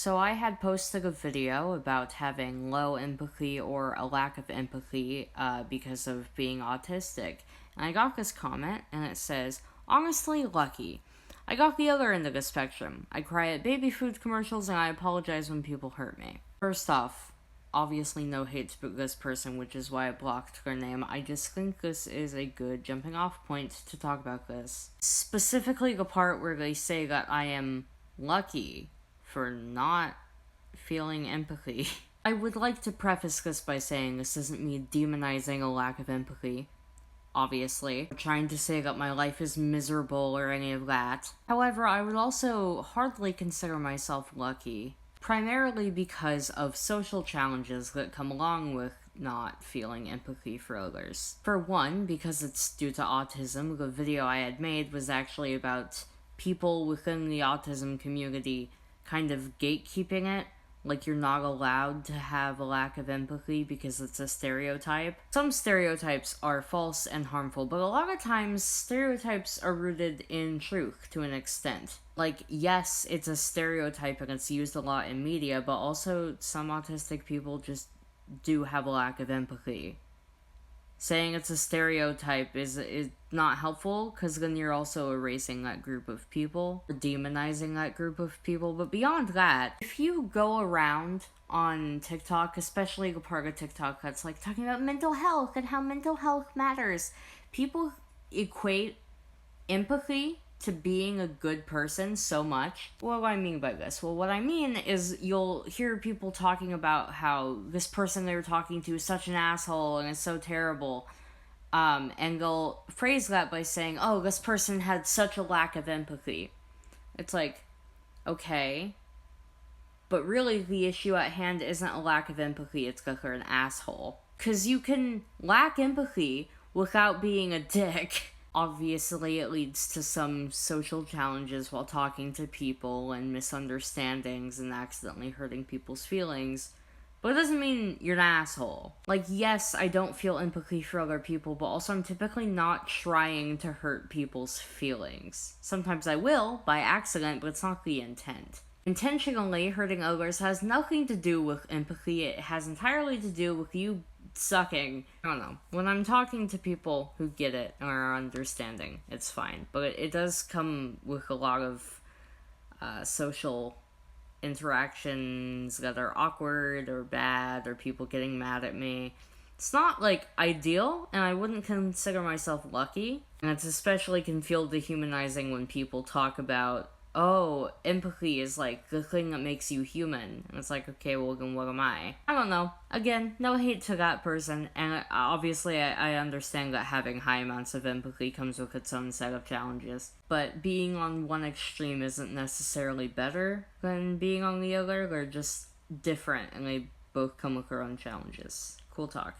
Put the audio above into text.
So I had posted a video about having low empathy or a lack of empathy because of being autistic. And I got this comment, and it says, "Honestly, lucky. I got the other end of the spectrum. I cry at baby food commercials, and I apologize when people hurt me." First off, obviously no hate to this person, which is why I blocked their name. I just think this is a good jumping off point to talk about this. Specifically the part where they say that I am lucky for not feeling empathy. I would like to preface this by saying this isn't me demonizing a lack of empathy, obviously, or trying to say that my life is miserable or any of that. However, I would also hardly consider myself lucky, primarily because of social challenges that come along with not feeling empathy for others. For one, because it's due to autism, the video I had made was actually about people within the autism community kind of gatekeeping it, like you're not allowed to have a lack of empathy because it's a stereotype. Some stereotypes are false and harmful, but a lot of times stereotypes are rooted in truth to an extent. Like, yes, it's a stereotype and it's used a lot in media, but also some autistic people just do have a lack of empathy. Saying it's a stereotype is not helpful, because then you're also erasing that group of people, or demonizing that group of people. But beyond that, if you go around on TikTok, especially the part of TikTok that's like talking about mental health and how mental health matters, people equate empathy to being a good person so much. What do I mean by this? Well, what I mean is you'll hear people talking about how this person they were talking to is such an asshole and is so terrible. And they'll phrase that by saying, "Oh, this person had such a lack of empathy." It's like, okay. But really, the issue at hand isn't a lack of empathy, it's that they're an asshole. Because you can lack empathy without being a dick. Obviously, it leads to some social challenges while talking to people and misunderstandings and accidentally hurting people's feelings. But it doesn't mean you're an asshole. Like, yes, I don't feel empathy for other people, but also I'm typically not trying to hurt people's feelings. Sometimes I will, by accident, but it's not the intent. Intentionally hurting others has nothing to do with empathy. It has entirely to do with you sucking. I don't know. When I'm talking to people who get it and are understanding, it's fine. But it does come with a lot of social interactions that are awkward or bad, or people getting mad at me. It's not, like, ideal, and I wouldn't consider myself lucky. And it's especially can feel dehumanizing when people talk about, oh, empathy is, like, the thing that makes you human. And it's like, okay, well, then what am I? I don't know. Again, no hate to that person, and obviously I understand that having high amounts of empathy comes with its own set of challenges. But being on one extreme isn't necessarily better than being on the other. They're just different, and they both come with their own challenges. Cool talk.